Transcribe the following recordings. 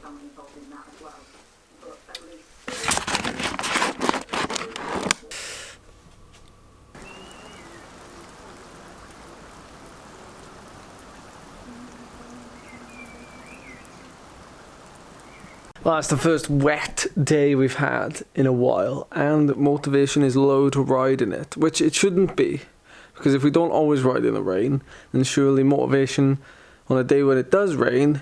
family involved in that as well. But at least well, that's the first wet day we've had in a while, and motivation is low to ride in it, which it shouldn't be, because if we don't always ride in the rain, then surely motivation on a day when it does rain,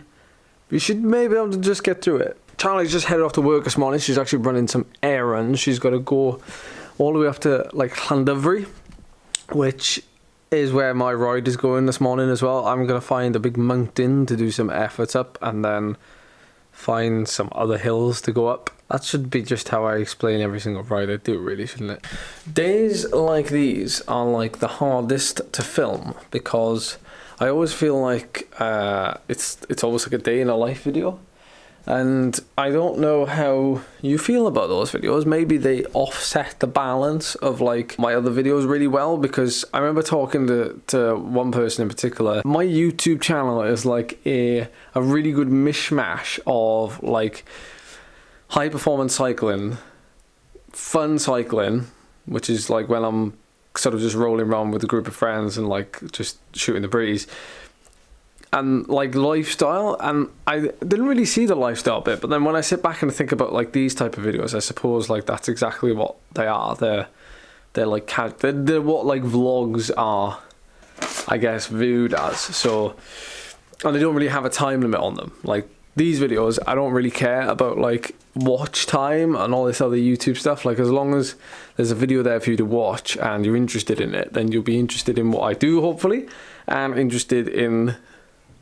we should maybe be able to just get through it. Charlie's just headed off to work this morning. She's actually running some errands. She's got to go all the way up to like Laverack, which is where my ride is going this morning as well. I'm going to find a big mountain to do some efforts up, and then find some other hills to go up. That should be just how I explain every single ride I do, really, shouldn't it? Days like these are like the hardest to film, because I always feel like it's almost like a day in a life video, and I don't know how you feel about those videos. Maybe they offset the balance of like my other videos really well, because I remember talking to one person in particular. My YouTube channel is like a really good mishmash of like high performance cycling, fun cycling, which is like when I'm sort of just rolling around with a group of friends and like just shooting the breeze, and like lifestyle. And I didn't really see the lifestyle bit, but then when I sit back and think about like these type of videos, I suppose like that's exactly what they are. They're like they're what like vlogs are, I guess, viewed as. So, and they don't really have a time limit on them. Like these videos, I don't really care about like watch time and all this other YouTube stuff. Like as long as there's a video there for you to watch and you're interested in it, then you'll be interested in what I do, hopefully, and interested in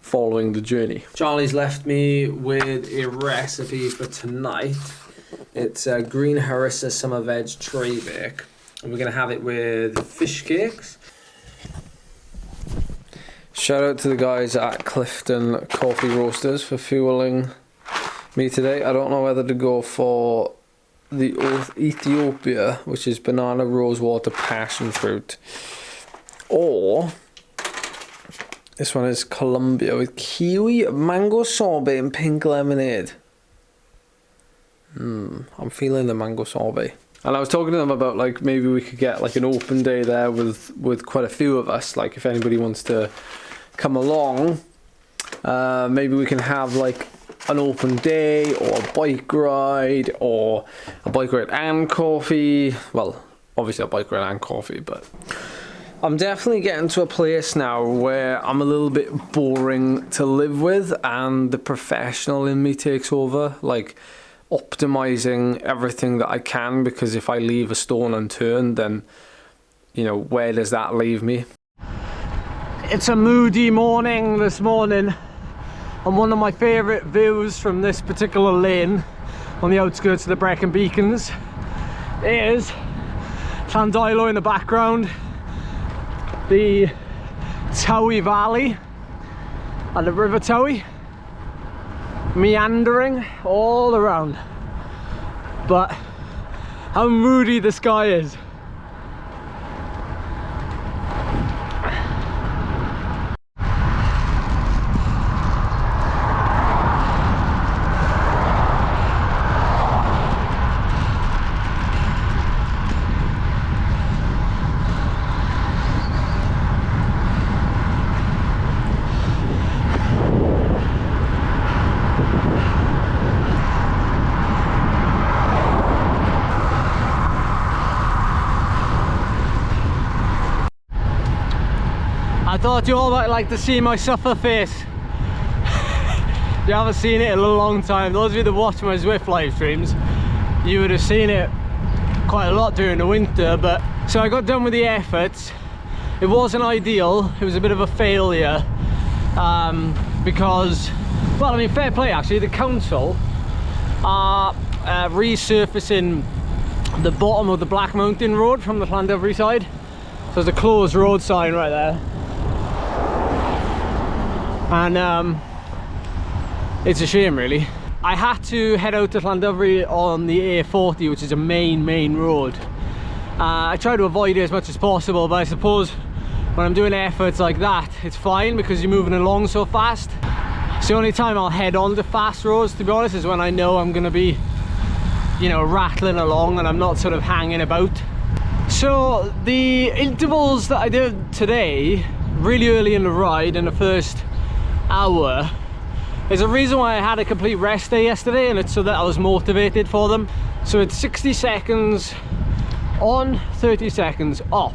following the journey. Charlie's left me with a recipe for tonight. It's green harissa summer veg tray bake, and we're gonna have it with fish cakes. Shout out to the guys at Clifton Coffee Roasters for fueling me today. I don't know whether to go for the Ethiopia, which is banana, rosewater, passion fruit, or this one is Colombia with kiwi, mango sorbet, and pink lemonade. I'm feeling the mango sorbet. And I was talking to them about like maybe we could get like an open day there with quite a few of us. Like if anybody wants to come along, maybe we can have like an open day or a bike ride, or a bike ride and coffee. Well, obviously a bike ride and coffee, but I'm definitely getting to a place now where I'm a little bit boring to live with, and the professional in me takes over, like optimizing everything that I can, because if I leave a stone unturned, then, you know, where does that leave me? It's a moody morning this morning, and one of my favourite views from this particular lane on the outskirts of the Beic and Beacons is Llandilo in the background, the Towie Valley and the River Towie meandering all around. But how moody the sky is. I thought you all might like to see my suffer face. You haven't seen it in a long time. Those of you that watch my Zwift live streams, you would have seen it quite a lot during the winter. But so I got done with the efforts. It wasn't ideal. It was a bit of a failure because, well, I mean, fair play actually. The council are resurfacing the bottom of the Black Mountain Road from the Llandafry side. So there's a closed road sign right there. And it's a shame, really. I had to head out to Llandafry on the A40, which is a main road. I try to avoid it as much as possible, but I suppose when I'm doing efforts like that, it's fine because you're moving along so fast. It's the only time I'll head on to fast roads, to be honest, is when I know I'm going to be, you know, rattling along and I'm not sort of hanging about. So the intervals that I did today, really early in the ride, in the first hour, is a reason why I had a complete rest day yesterday, and it's so that I was motivated for them. So it's 60 seconds on, 30 seconds off.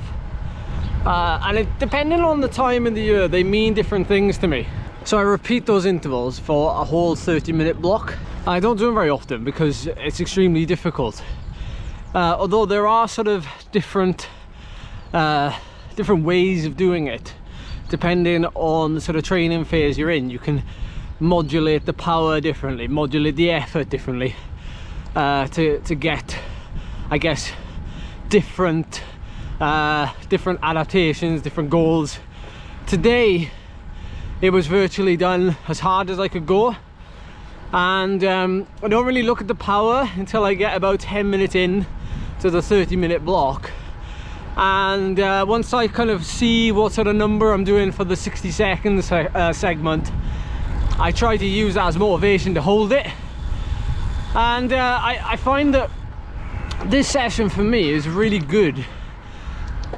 And depending on the time in the year, they mean different things to me. So I repeat those intervals for a whole 30-minute block. I don't do them very often because it's extremely difficult. Although there are sort of different ways of doing it, depending on the sort of training phase you're in. You can modulate the power differently, modulate the effort differently, to get, I guess, different adaptations, different goals. Today it was virtually done as hard as I could go, and I don't really look at the power until I get about 10 minutes in to the 30-minute block, and once I kind of see what sort of number I'm doing for the 60 seconds segment, I try to use that as motivation to hold it. And I find that this session for me is really good,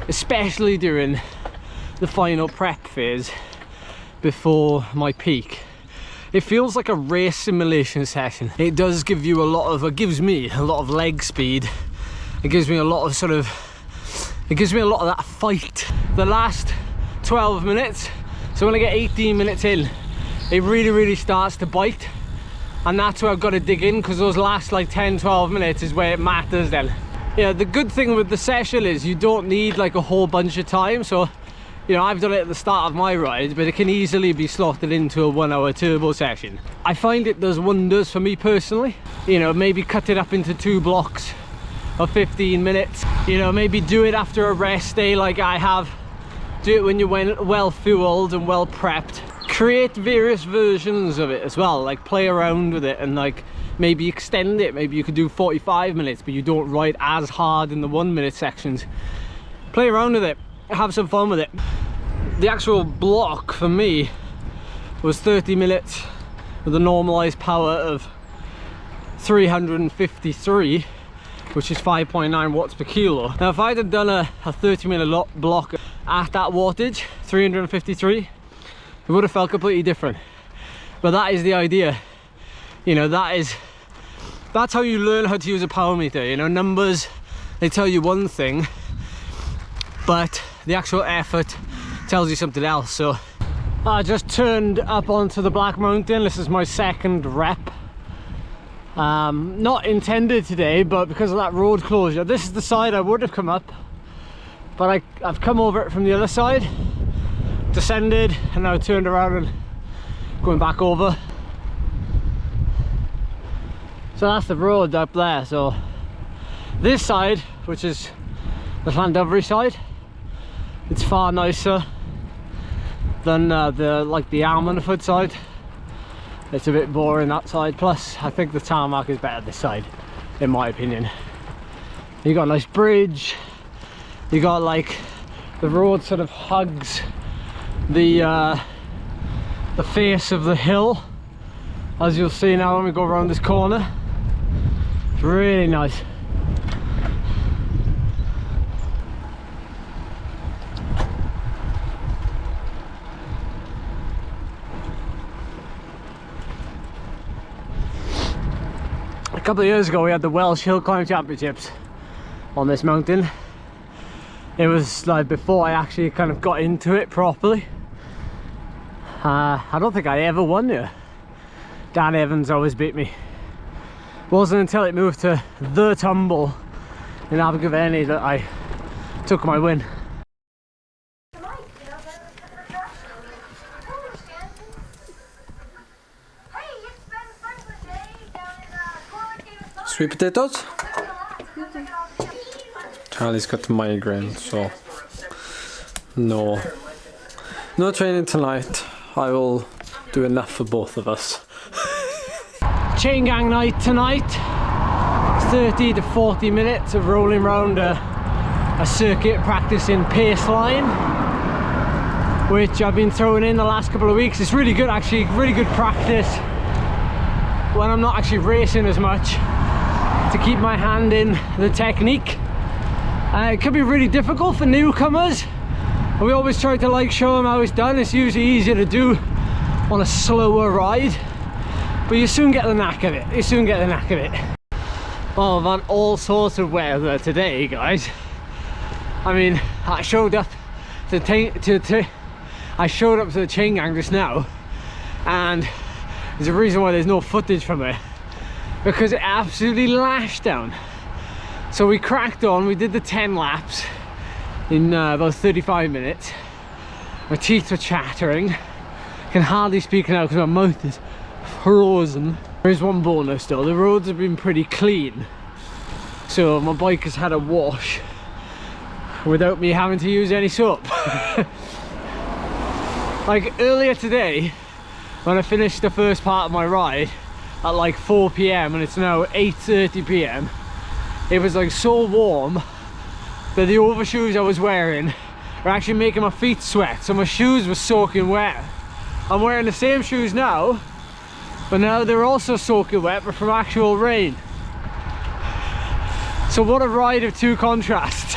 especially during the final prep phase before my peak. It feels like a race simulation session. It does give you a lot of, it gives me a lot of leg speed. It gives me a lot of that fight. The last 12 minutes, so when I get 18 minutes in, it really starts to bite. And that's where I've got to dig in, because those last like 10-12 minutes is where it matters then. Yeah, the good thing with the session is you don't need like a whole bunch of time. So, you know, I've done it at the start of my ride, but it can easily be slotted into a 1 hour turbo session. I find it does wonders for me personally. You know, maybe cut it up into 2 blocks of 15 minutes. You know, maybe do it after a rest day like I have. Do it when you're well fueled and well prepped. Create various versions of it as well, like play around with it and like maybe extend it. Maybe you could do 45 minutes, but you don't ride as hard in the 1 minute sections. Play around with it, have some fun with it. The actual block for me was 30 minutes with a normalized power of 353, which is 5.9 watts per kilo. Now if I'd have done a 30-minute block at that wattage, 353, it would have felt completely different. But that is the idea. You know, that's how you learn how to use a power meter. You know, numbers, they tell you one thing, but the actual effort tells you something else. So I just turned up onto the Black Mountain. This is my second rep. Not intended today, but because of that road closure, this is the side I would have come up, but I've come over it from the other side, descended, and now turned around and going back over. So that's the road up there. So this side, which is the Llandovery side, it's far nicer than the Almanford side. It's a bit boring that side. Plus I think the tarmac is better this side, in my opinion. You got a nice bridge, you got like the road sort of hugs the face of the hill, as you'll see now when we go around this corner. It's really nice. A couple of years ago we had the Welsh Hill Climb Championships on this mountain. It was like before I actually kind of got into it properly. I don't think I ever won here. Dan Evans always beat me. It wasn't until it moved to the Tumble in Abergavenny that I took my win. Sweet potatoes? Charlie's got migraine, so no training tonight. I will do enough for both of us. Chain gang night tonight. 30 to 40 minutes of rolling around a circuit practicing pace line. which I've been throwing in the last couple of weeks. It's really good actually, really good practice when I'm not actually racing as much, to keep my hand in the technique. It can be really difficult for newcomers. We always try to like show them how it's done. It's usually easier to do on a slower ride, but you soon get the knack of it. You soon get the knack of it. Well, I've had all sorts of weather today, guys. I mean, I showed up to the chain gang just now, and there's a reason why there's no footage from it, because it absolutely lashed down. So we cracked on, we did the 10 laps in about 35 minutes. My teeth were chattering. I can hardly speak now because my mouth is frozen. There is one bonus though, the roads have been pretty clean. So my bike has had a wash without me having to use any soap. Like earlier today, when I finished the first part of my ride at like 4 PM and it's now 8:30 PM, it was like so warm that the overshoes I was wearing were actually making my feet sweat, so my shoes were soaking wet. I'm wearing the same shoes now, but now they're also soaking wet, but from actual rain. So what a ride of two contrasts.